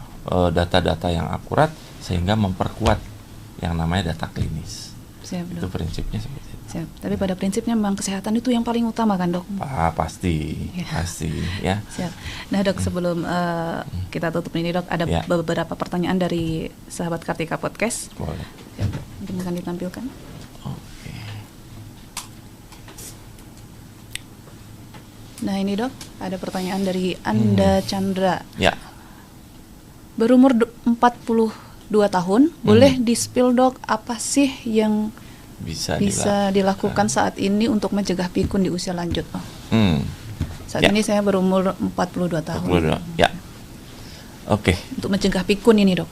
data-data yang akurat sehingga memperkuat yang namanya data klinis. Itu prinsipnya seperti itu. Tapi pada prinsipnya memang kesehatan itu yang paling utama kan dok? Pasti ya. Nah dok, sebelum kita tutup ini dok, ada beberapa pertanyaan dari sahabat Kartika Podcast. Boleh. Mungkin akan ditampilkan. Oke. Nah ini dok, ada pertanyaan dari Anda Chandra. Ya. Berumur 42 tahun, boleh di-spill dok apa sih yang bisa dilakukan saat ini untuk mencegah pikun di usia lanjut? Saat ini saya berumur 42 tahun. Ya. Oke. Untuk mencegah pikun ini dok.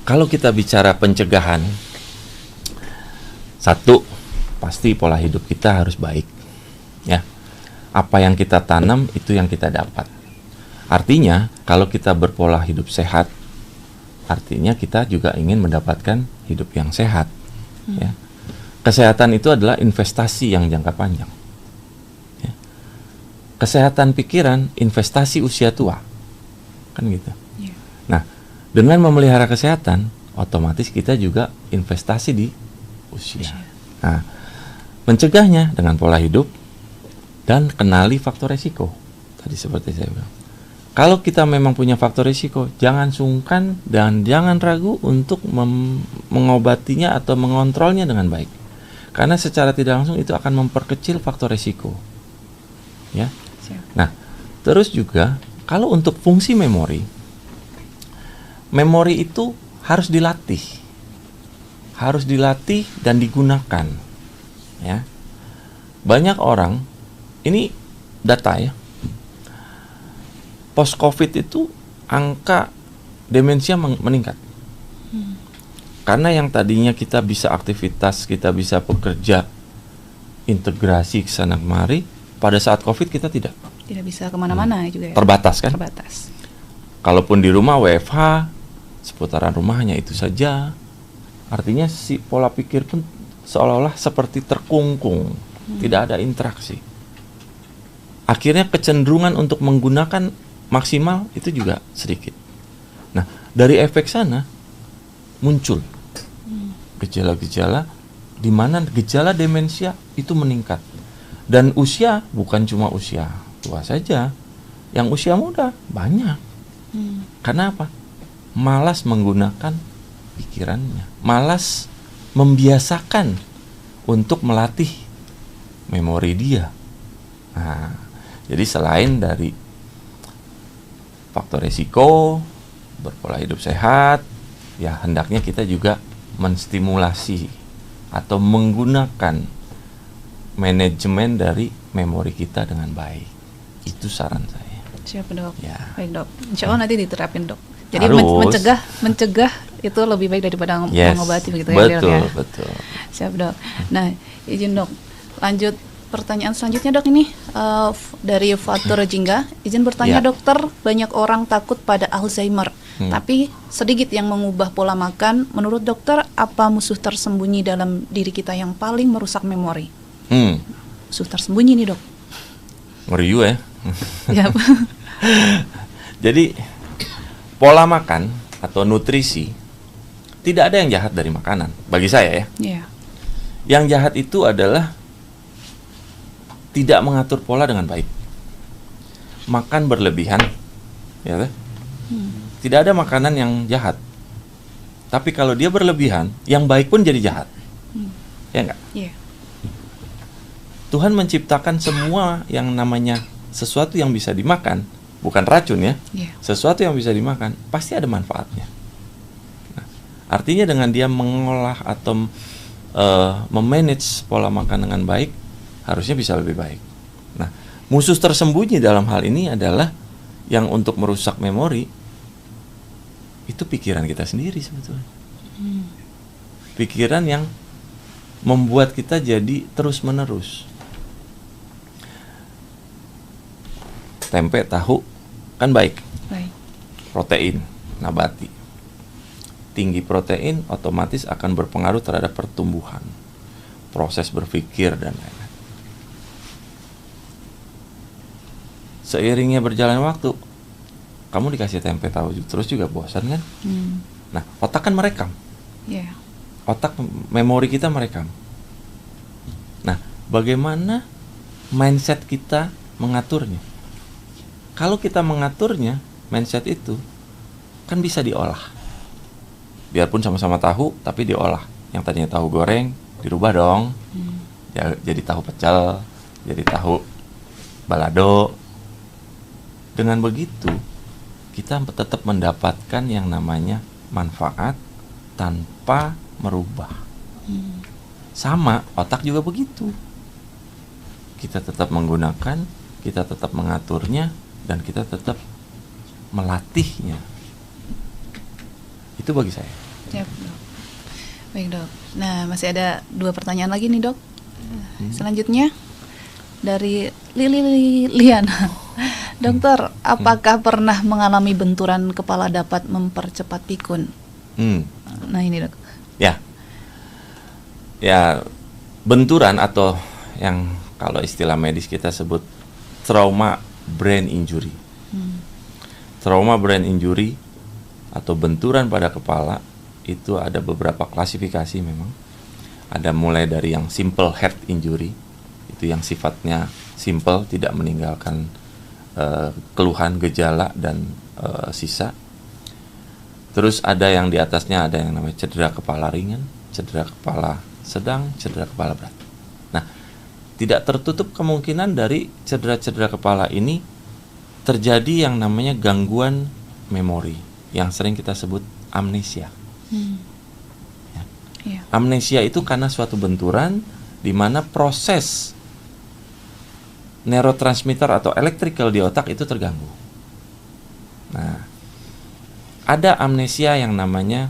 Kalau kita bicara pencegahan, satu, pasti pola hidup kita harus baik. Ya. Apa yang kita tanam itu yang kita dapat. Artinya, kalau kita berpola hidup sehat, artinya kita juga ingin mendapatkan hidup yang sehat. Ya. Kesehatan itu adalah investasi yang jangka panjang. Ya. Kesehatan pikiran, investasi usia tua. Kan gitu. Nah, dengan memelihara kesehatan, otomatis kita juga investasi di usia. Nah, mencegahnya dengan pola hidup dan kenali faktor resiko. Tadi seperti saya bilang. Kalau kita memang punya faktor risiko, jangan sungkan dan jangan ragu untuk mengobatinya atau mengontrolnya dengan baik. Karena secara tidak langsung itu akan memperkecil faktor risiko. Ya. Nah, Terus juga kalau untuk fungsi memori itu harus dilatih dan digunakan, ya. Banyak orang, ini data ya, post COVID itu angka demensia meningkat. Karena yang tadinya kita bisa aktivitas, kita bisa bekerja, integrasi kesana kemari, pada saat COVID kita tidak bisa kemana-mana juga ya. Terbatas kan? Terbatas. Kalaupun di rumah WFH, seputaran rumah hanya itu saja. Artinya si pola pikir pun seolah-olah seperti terkungkung, tidak ada interaksi. Akhirnya kecenderungan untuk menggunakan maksimal itu juga sedikit. Nah, dari efek sana muncul gejala-gejala di mana gejala demensia itu meningkat. Dan usia bukan cuma usia tua saja, yang usia muda banyak. Karena apa? Malas menggunakan pikirannya, malas membiasakan untuk melatih memori dia. Nah, jadi selain dari faktor resiko, berpola hidup sehat, ya hendaknya kita juga menstimulasi atau menggunakan manajemen dari memori kita dengan baik. Itu saran saya. Siap dok. Ya. Baik dok. Insya Allah nanti diterapin dok. Jadi Harus. mencegah itu lebih baik daripada mengobati begitu ya. Betul, dok, ya? betul. Siap dok. Nah, izin dok. Lanjut pertanyaan selanjutnya dok ini dari Fatur Jingga. Izin bertanya Ya. dokter, banyak orang takut pada Alzheimer, tapi sedikit yang mengubah pola makan. Menurut dokter, apa musuh tersembunyi dalam diri kita yang paling merusak memori? Musuh tersembunyi nih dok. Ngeri ya. Ya. Jadi pola makan atau nutrisi tidak ada yang jahat dari makanan bagi saya ya. Iya. Yang jahat itu adalah tidak mengatur pola dengan baik. Makan berlebihan, ya kan? Tidak ada makanan yang jahat. Tapi kalau dia berlebihan, yang baik pun jadi jahat. Ya enggak? Iya. Tuhan menciptakan semua yang namanya sesuatu yang bisa dimakan, bukan racun ya. Iya. Sesuatu yang bisa dimakan pasti ada manfaatnya. Nah, artinya dengan dia mengolah atau memanage pola makan dengan baik, harusnya bisa lebih baik. Nah, musuh tersembunyi dalam hal ini adalah yang untuk merusak memori itu pikiran kita sendiri sebetulnya. Pikiran yang membuat kita jadi terus-menerus. Tempe, tahu kan baik. Baik. Protein nabati. Tinggi protein otomatis akan berpengaruh terhadap pertumbuhan, proses berpikir dan lain-lain. Seiringnya berjalan waktu, kamu dikasih tempe tahu terus juga bosan kan? Nah, otak kan merekam. Iya. Otak, memori kita merekam. Nah, bagaimana mindset kita mengaturnya? Kalau kita mengaturnya, mindset itu kan bisa diolah. Biarpun sama-sama tahu, tapi diolah. Yang tadinya tahu goreng, dirubah dong. Jadi tahu pecel, jadi tahu balado. Dengan begitu, kita tetap mendapatkan yang namanya manfaat tanpa merubah. Sama, otak juga begitu. Kita tetap menggunakan, kita tetap mengaturnya, dan kita tetap melatihnya. Itu bagi saya. Siap, dok. Baik, dok. Nah, masih ada 2 pertanyaan lagi nih, dok. Selanjutnya dari Lili Liana. Dokter, apakah pernah mengalami benturan kepala dapat mempercepat pikun? Nah, ini, dok. Ya, benturan atau yang kalau istilah medis kita sebut trauma brain injury. Trauma brain injury atau benturan pada kepala itu ada beberapa klasifikasi memang. Ada mulai dari yang simple head injury, itu yang sifatnya simple, tidak meninggalkan keluhan, gejala dan sisa. Terus ada yang di atasnya ada yang namanya cedera kepala ringan, cedera kepala sedang, cedera kepala berat. Nah, tidak tertutup kemungkinan dari cedera-cedera kepala ini terjadi yang namanya gangguan memori yang sering kita sebut amnesia. Ya. Iya. Amnesia itu karena suatu benturan di mana proses neurotransmitter atau electrical di otak itu terganggu. Nah, ada amnesia yang namanya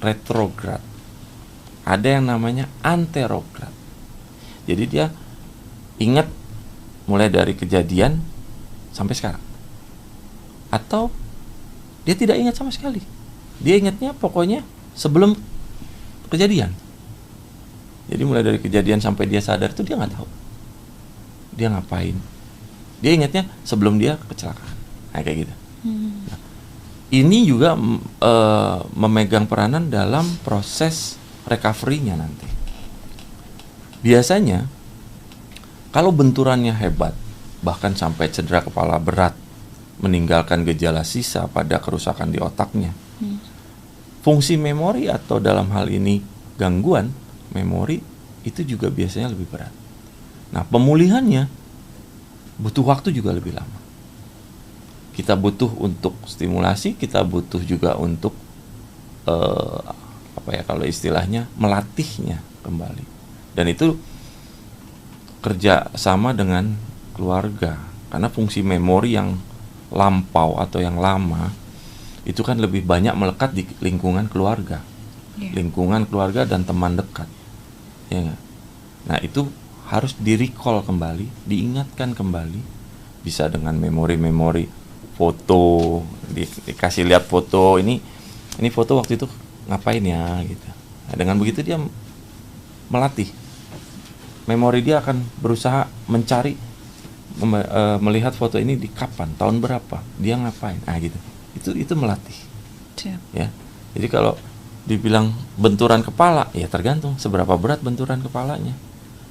retrograd, ada yang namanya anterograd. Jadi dia ingat mulai dari kejadian sampai sekarang, atau dia tidak ingat sama sekali. Dia ingatnya pokoknya sebelum kejadian. Jadi mulai dari kejadian sampai dia sadar itu dia nggak tahu dia ngapain. Dia ingatnya sebelum dia kecelakaan. Nah, kayak gitu. Nah, ini juga memegang peranan dalam proses recovery-nya nanti. Biasanya kalau benturannya hebat, bahkan sampai cedera kepala berat, meninggalkan gejala sisa pada kerusakan di otaknya, fungsi memori atau dalam hal ini gangguan memori itu juga biasanya lebih berat. Nah, pemulihannya butuh waktu juga lebih lama. Kita butuh untuk stimulasi, kita butuh juga untuk kalau istilahnya melatihnya kembali. Dan itu kerja sama dengan keluarga, karena fungsi memori yang lampau atau yang lama itu kan lebih banyak melekat di lingkungan keluarga, lingkungan keluarga dan teman dekat, ya nggak? Nah, itu harus di-recall kembali, diingatkan kembali, bisa dengan memori-memori foto, dikasih lihat foto, ini foto waktu itu ngapain ya gitu. Nah, dengan begitu dia melatih memori, dia akan berusaha mencari melihat foto ini di kapan, tahun berapa, dia ngapain, gitu. Itu melatih. Ya. Jadi kalau dibilang benturan kepala, ya tergantung seberapa berat benturan kepalanya,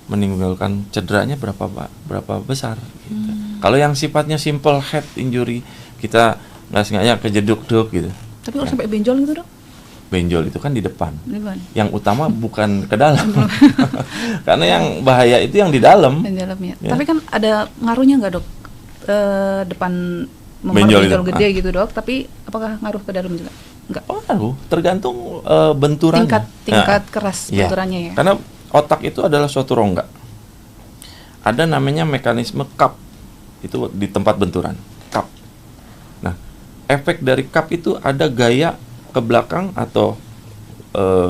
menimbulkan cederanya berapa besar gitu. Kalau yang sifatnya simple head injury, kita nggak sengaja kejeduk-duk gitu. Tapi kalau sampai benjol gitu, Dok? Benjol itu kan di depan. Yang utama bukan ke dalam. Karena yang bahaya itu yang di dalam. Di dalamnya. Ya. Tapi kan ada ngaruhnya nggak, Dok? Depan benjol gede gitu, Dok. Tapi apakah ngaruh ke dalam juga? Enggak. Oh, ngaruh. Tergantung benturannya. Tingkat keras benturannya ya. Karena otak itu adalah suatu rongga. Ada namanya mekanisme cup. Itu di tempat benturan. Cup. Nah, efek dari cup itu ada gaya ke belakang atau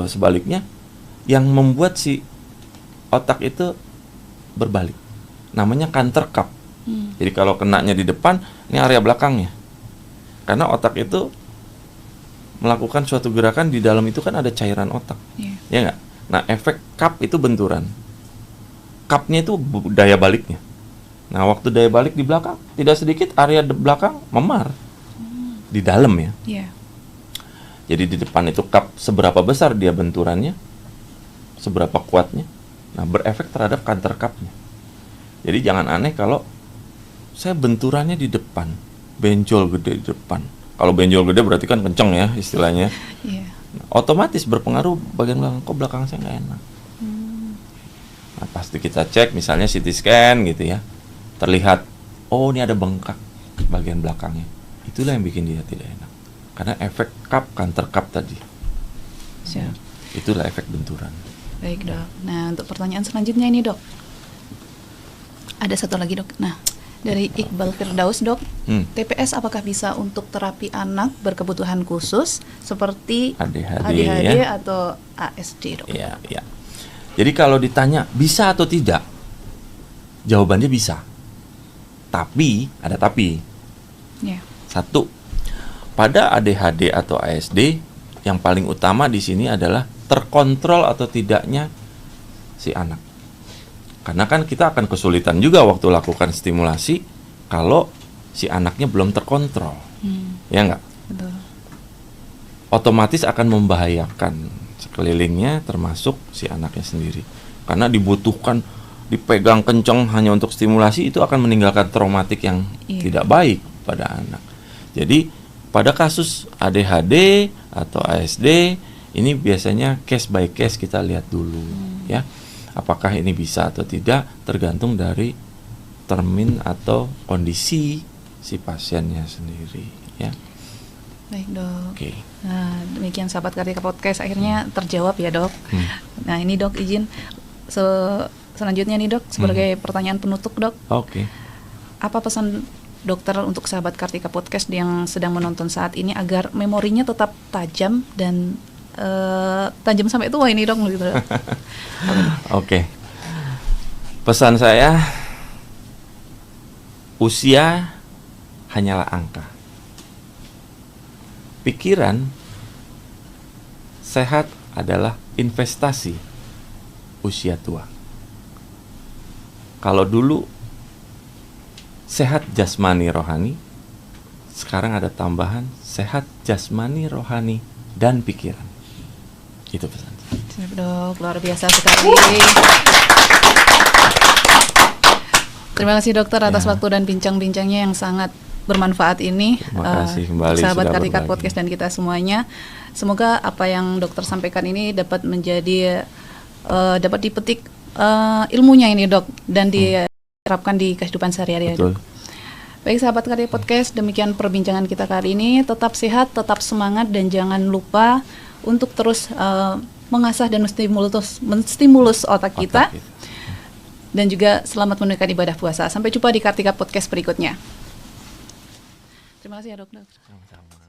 sebaliknya yang membuat si otak itu berbalik. Namanya counter cup. Jadi kalau kenanya di depan, ini area belakangnya. Karena otak itu melakukan suatu gerakan, di dalam itu kan ada cairan otak. Ya nggak? Nah, efek cup itu benturan. Cupnya itu daya baliknya. Nah, waktu daya balik di belakang, tidak sedikit area di belakang memar. Di dalam ya. Jadi di depan itu cup seberapa besar dia benturannya, seberapa kuatnya. Nah, berefek terhadap counter cupnya. Jadi jangan aneh kalau saya benturannya di depan, benjol gede di depan. Kalau benjol gede berarti kan kenceng ya istilahnya. Nah, otomatis berpengaruh bagian belakang. Kok belakang saya nggak enak? Nah, pasti kita cek misalnya CT scan gitu ya. Terlihat, oh ini ada bengkak bagian belakangnya. Itulah yang bikin dia tidak enak. Karena efek cup, counter cup tadi. Itulah efek benturan. Baik, Dok. Nah, untuk pertanyaan selanjutnya ini, Dok. Ada satu lagi, Dok. Nah, dari Iqbal Firdaus, Dok. TPS apakah bisa untuk terapi anak berkebutuhan khusus seperti ADHD atau ASD, Dok? Iya. Jadi kalau ditanya bisa atau tidak, jawabannya bisa. Tapi, ada tapi. Satu, pada ADHD atau ASD, yang paling utama di sini adalah terkontrol atau tidaknya si anak. Karena kan kita akan kesulitan juga waktu lakukan stimulasi kalau si anaknya belum terkontrol. Ya enggak? Betul. Otomatis akan membahayakan sekelilingnya termasuk si anaknya sendiri. Karena dibutuhkan dipegang kencang hanya untuk stimulasi, itu akan meninggalkan traumatik yang tidak baik pada anak. Jadi pada kasus ADHD atau ASD ini biasanya case by case kita lihat dulu ya. Apakah ini bisa atau tidak tergantung dari termin atau kondisi si pasiennya sendiri, ya. Baik dok. Oke. Nah demikian sahabat Kartika Podcast akhirnya terjawab ya dok. Nah ini dok izin selanjutnya nih dok sebagai pertanyaan penutup dok. Oke. Apa pesan dokter untuk sahabat Kartika Podcast yang sedang menonton saat ini agar memorinya tetap tajam dan tajam sampai tua ini dok gitu. Oke. Pesan saya, usia hanyalah angka. Pikiran sehat adalah investasi usia tua. Kalau dulu sehat jasmani rohani, sekarang ada tambahan sehat jasmani rohani dan pikiran. Itu pesan. Siap dok, luar biasa sekali. Terima kasih dokter atas waktu dan bincang-bincangnya yang sangat bermanfaat ini. Terima kasih kembali sahabat sudah Kartika berbagi. Podcast dan kita semuanya. Semoga apa yang dokter sampaikan ini dapat menjadi dapat dipetik ilmunya ini dok dan diterapkan di kehidupan sehari-hari ya Betul. dok. Baik sahabat Kartika Podcast, demikian perbincangan kita kali ini. Tetap sehat, tetap semangat dan jangan lupa untuk terus mengasah dan menstimulus otak kita. Dan juga selamat menunaikan ibadah puasa. Sampai jumpa di Kartika Podcast berikutnya. Terima kasih ya dok. Sama-sama.